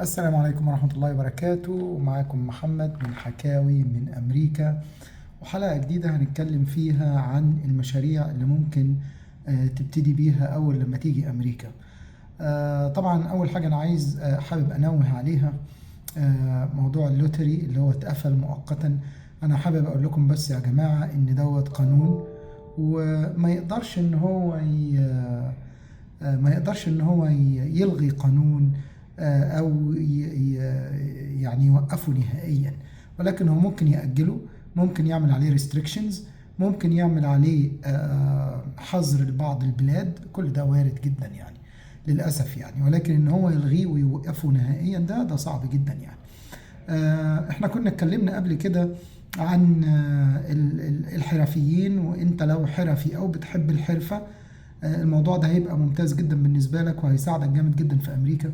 السلام عليكم ورحمة الله وبركاته. معاكم محمد من حكاوي من أمريكا، وحلقة جديدة هنتكلم فيها عن المشاريع اللي ممكن تبتدي بيها أول لما تيجي أمريكا. طبعا أول حاجة أنا عايز حابب أنوه عليها موضوع اللوتري اللي هو اتقفل مؤقتا. أنا حابب أقول لكم بس يا جماعة إن دوت قانون، وما يقدرش إن هو ما يقدرش ان هو يلغي قانون او يعني يوقفه نهائيا، ولكن هو ممكن يأجله، ممكن يعمل عليه restrictions، ممكن يعمل عليه حظر لبعض البلاد. كل ده وارد جدا يعني للأسف يعني، ولكن ان هو يلغيه ويوقفه نهائيا ده صعب جدا يعني. احنا كنا اتكلمنا قبل كده عن الحرفيين، وانت لو حرفي او بتحب الحرفة الموضوع ده هيبقى ممتاز جدا بالنسبة لك وهيساعدك جامد جدا في أمريكا.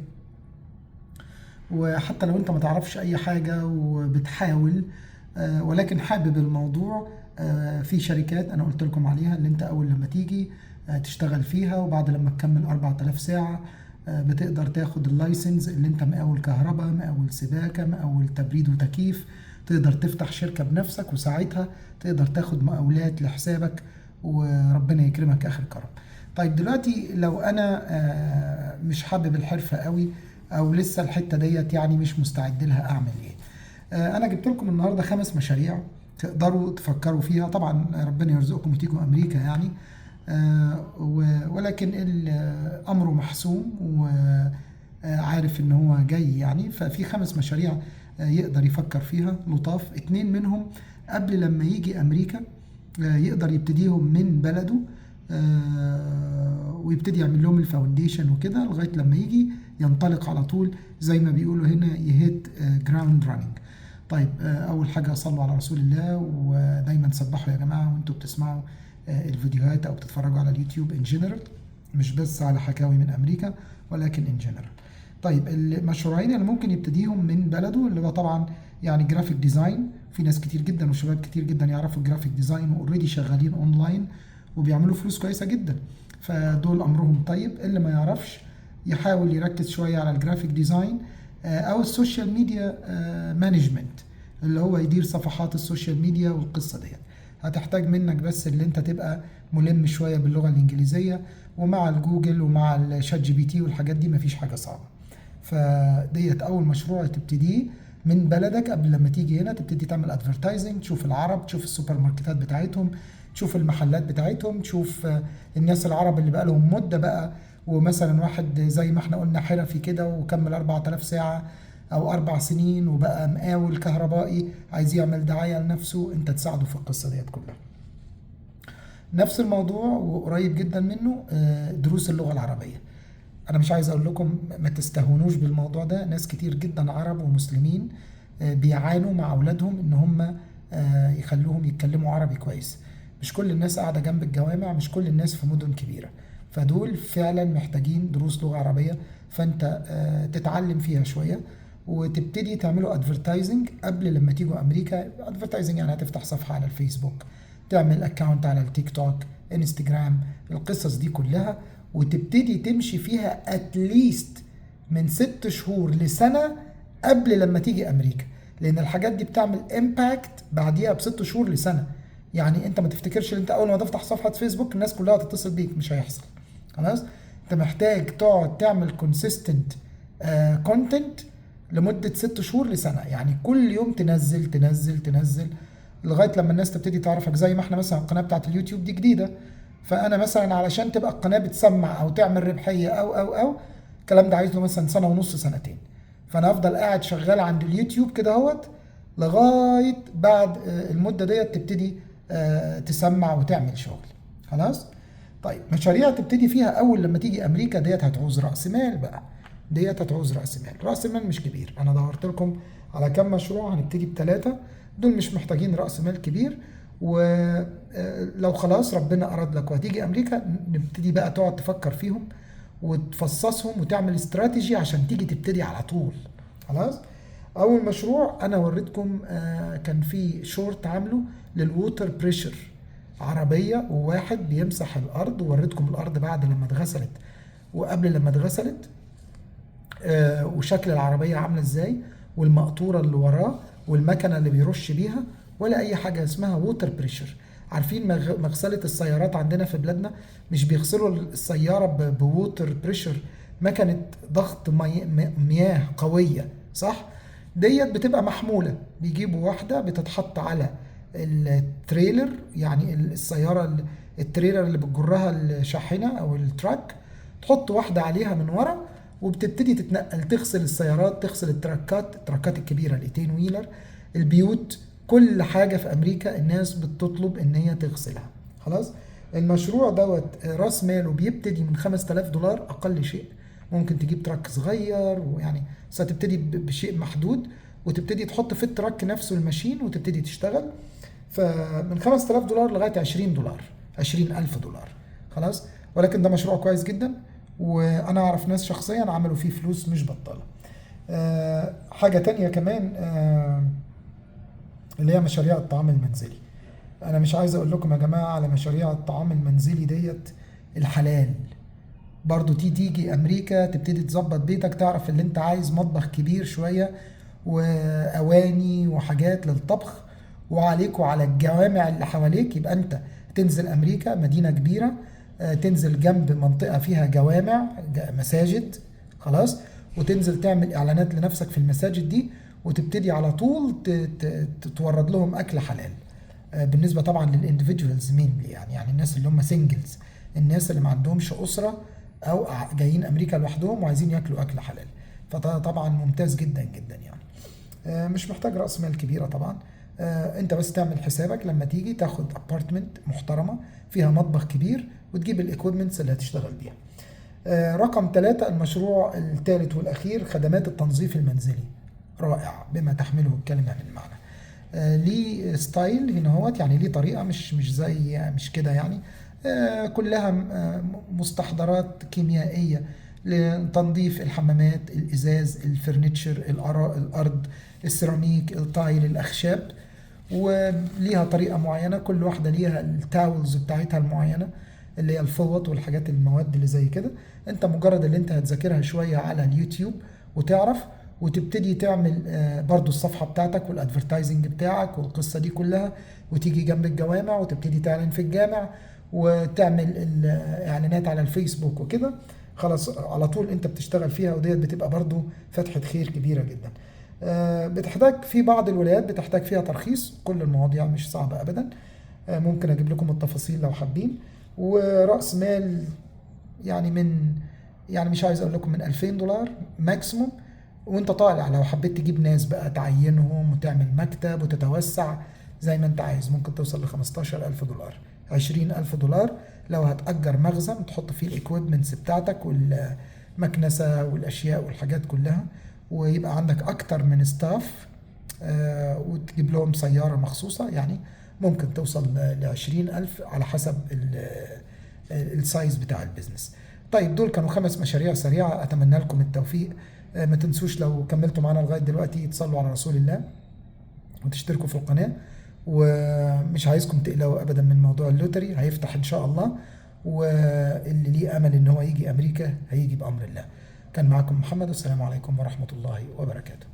وحتى لو أنت ما تعرفش أي حاجة وبتحاول ولكن حابب الموضوع، في شركات أنا قلت لكم عليها اللي أنت أول لما تيجي تشتغل فيها، وبعد لما تكمل 4000 ساعة بتقدر تاخد اللايسنس اللي أنت مقاول كهرباء، مقاول سباكة، مقاول تبريد وتكييف، تقدر تفتح شركة بنفسك، وساعتها تقدر تاخد مقاولات لحسابك وربنا يكرمك آخر كرم. طيب دلوقتي لو انا مش حابب الحرفة قوي، او لسه الحتة ديت يعني مش مستعد لها، اعمل ايه؟ انا جبت لكم النهاردة 5 مشاريع تقدروا تفكروا فيها. طبعا ربنا يرزقكم وتيجوا امريكا يعني، ولكن الامر محسوم وعارف ان هو جاي يعني. ففي 5 مشاريع يقدر يفكر فيها لطاف. 2 منهم قبل لما يجي امريكا يقدر يبتديهم من بلده، ويبتدي يعمل لهم الفاونديشن وكده لغايه لما يجي ينطلق على طول، زي ما بيقولوا هنا يهيت جراوند راننج. طيب اول حاجه صلوا على رسول الله، ودايما سبحوا يا جماعه وانتوا بتسمعوا الفيديوهات او بتتفرجوا على اليوتيوب ان جنرال، مش بس على حكاوي من امريكا ولكن ان جنرال. طيب المشروعين اللي ممكن يبتديهم من بلده اللي هو طبعا يعني جرافيك ديزاين. في ناس كتير جدا وشباب كتير جدا يعرفوا الجرافيك ديزاين واوريدي شغالين اونلاين وبيعملوا فلوس كويسه جدا، فدول امرهم طيب. اللي ما يعرفش يحاول يركز شويه على الجرافيك ديزاين او السوشيال ميديا مانجمنت، اللي هو يدير صفحات السوشيال ميديا والقصه ديت. هتحتاج منك بس اللي انت تبقى ملم شويه باللغه الانجليزيه، ومع الجوجل ومع الشات جي بي تي والحاجات دي مفيش حاجه صعبه. فديت اول مشروع تبتديه من بلدك قبل لما تيجي هنا، تبتدي تعمل ادفرتايزنج، تشوف العرب، تشوف السوبر ماركتات بتاعتهم، تشوف المحلات بتاعتهم، تشوف الناس العرب اللي بقى لهم مده بقى، ومثلا واحد زي ما احنا قلنا حرفي كده وكمل 4000 ساعه او 4 سنين وبقى مقاول كهربائي عايز يعمل دعايه لنفسه، انت تساعده في القصه ديت كلها. نفس الموضوع وقريب جدا منه دروس اللغه العربيه. انا مش عايز اقول لكم ما تستهونوش بالموضوع ده، ناس كتير جدا عرب ومسلمين بيعانوا مع اولادهم ان هم يخلوهم يتكلموا عربي كويس. مش كل الناس قاعده جنب الجوامع، مش كل الناس في مدن كبيره، فدول فعلا محتاجين دروس لغه عربيه. فانت تتعلم فيها شويه وتبتدي تعملوا ادفرتايزنج قبل لما تيجوا امريكا. ادفرتايزنج يعني هتفتح صفحه على الفيسبوك، تعمل اكونت على التيك توك، انستجرام، القصص دي كلها، وتبتدي تمشي فيها اتليست من 6 شهور لسنة قبل لما تيجي أمريكا، لأن الحاجات دي بتعمل امباكت بعديها ب6 شهور لسنة. يعني أنت ما تفتكرش إن أنت أول ما تفتح صفحة فيسبوك الناس كلها تتصل بيك، مش هيحصل. خلاص، أنت محتاج تقعد تعمل كونسيستنت كونتنت لمدة 6 شهور لسنة، يعني كل يوم تنزل تنزل تنزل لغاية لما الناس تبتدي تعرفك. زي ما احنا مثلا القناة بتاعت اليوتيوب دي جديدة، فانا مثلا علشان تبقى القناه بتسمع او تعمل ربحيه او الكلام ده عايز له مثلا سنه ونص سنتين. فانا افضل قاعد شغال عند اليوتيوب كده اهوت لغايه بعد المده ديت تبتدي تسمع وتعمل شغل. خلاص. طيب مشاريع تبتدي فيها اول لما تيجي امريكا ديت هتعوز راس مال بقى. ديت هتعوز راس مال، راس مال مش كبير. انا دورت لكم على كام مشروع، هنبتدي ب3 دول مش محتاجين راس مال كبير. ولو خلاص ربنا اراد لك وهتيجي امريكا نبتدي بقى تقعد تفكر فيهم وتفصصهم وتعمل استراتيجي عشان تيجي تبتدي على طول. خلاص. اول مشروع انا وريتكم كان في شورت عامله للووتر بريشر، عربيه وواحد بيمسح الارض، ووريتكم الارض بعد لما اتغسلت وقبل لما اتغسلت. وشكل العربية عاملة ازاي، والمقطورة اللي وراه، والمكنة اللي بيرش بيها، ولا اي حاجة اسمها ووتر بريشر. عارفين مغسلة السيارات عندنا في بلادنا مش بيغسلوا السيارة بووتر بريشر، مكنة ضغط مياه قوية، صح؟ ديت بتبقى محمولة، بيجيبوا واحدة بتتحط على التريلر، يعني السيارة التريلر اللي بتجرها الشاحنة او التراك، تحط واحدة عليها من ورا، وبتبتدي تتنقل تغسل السيارات، تغسل التراكات الكبيرة، الايتين ويلر، البيوت، كل حاجة في أمريكا الناس بتطلب إن هي تغسلها. خلاص. المشروع دوت راس ماله بيبتدي من $5000 أقل شيء. ممكن تجيب تراك صغير، ويعني ستبتدي بشيء محدود، وتبتدي تحط في التراك نفسه الماشين وتبتدي تشتغل. فمن $5000 لغاية $20، $20000. خلاص. ولكن ده مشروع كويس جدا، وأنا أعرف ناس شخصيا عملوا فيه فلوس مش بطالة. حاجة تانية كمان، اللي هي مشاريع الطعام المنزلي. انا مش عايز اقول لكم يا جماعة على مشاريع الطعام المنزلي ديت الحلال. برضو تيجي امريكا تبتدي تظبط بيتك، تعرف اللي انت عايز مطبخ كبير شوية، واواني وحاجات للطبخ، وعليك وعلى الجوامع اللي حواليك. يبقى انت تنزل امريكا مدينة كبيرة، تنزل جنب منطقة فيها جوامع، مساجد، خلاص، وتنزل تعمل اعلانات لنفسك في المساجد دي، وتبتدي على طول تورد لهم اكل حلال. بالنسبه طبعا للاندفيدوالز مينلي، يعني الناس اللي هم سنجلز، الناس اللي ما عندهمش اسره او جايين امريكا لوحدهم وعايزين ياكلوا اكل حلال. فده طبعا ممتاز جدا جدا يعني. مش محتاج راس مال كبيره طبعا. انت بس تعمل حسابك لما تيجي تاخد ابارتمنت محترمه فيها مطبخ كبير، وتجيب الايكويبمنتس اللي هتشتغل بيها. رقم 3، المشروع الثالث والأخير، خدمات التنظيف المنزلي. رائع بما تحمله الكلمة من معنى. ليه ستايل هنا هوت، يعني ليه طريقة، مش زي مش كده يعني. كلها مستحضرات كيميائية لتنظيف الحمامات، الإزاز، الفرنتشر، الأرض، السيراميك، التايل، الأخشاب. وليها طريقة معينة، كل واحدة ليها التاولز بتاعتها المعينة، اللي هي الفوط والحاجات المواد اللي زي كده. انت مجرد اللي انت هتذاكرها شوية على اليوتيوب وتعرف، وتبتدي تعمل برضو الصفحة بتاعتك والادفرتايزنج بتاعك والقصة دي كلها، وتيجي جنب الجوامع وتبتدي تعلن في الجامع، وتعمل الاعلانات على الفيسبوك وكده. خلاص على طول انت بتشتغل فيها، وديت بتبقى برضو فتحة خير كبيرة جدا. بتحتاج في بعض الولايات بتحتاج فيها ترخيص، كل المواضيع مش صعبة ابدا. ممكن اجيب لكم التفاصيل لو حابين. ورأس مال يعني مش عايز اقول لكم من $2000 ماكسيموم. وانت طالع لو حبيت تجيب ناس بقى تعينهم وتعمل مكتب وتتوسع زي ما انت عايز، ممكن توصل $15000، $20000 لو هتأجر مخزن تحط فيه الايكويبمنتس بتاعتك والمكنسة والاشياء والحاجات كلها، ويبقى عندك اكتر من ستاف، وتجيب لهم سيارة مخصوصة، يعني ممكن توصل ل20,000 على حسب السايز بتاع البيزنس. طيب دول كانوا 5 مشاريع سريعة، أتمنى لكم التوفيق. ما تنسوش لو كملتوا معنا لغاية دلوقتي تصلوا على رسول الله وتشتركوا في القناة. ومش عايزكم تقلقوا أبدا من موضوع اللوتري، هيفتح إن شاء الله، واللي ليه أمل إن هو يجي أمريكا هيجي بأمر الله. كان معكم محمد، والسلام عليكم ورحمة الله وبركاته.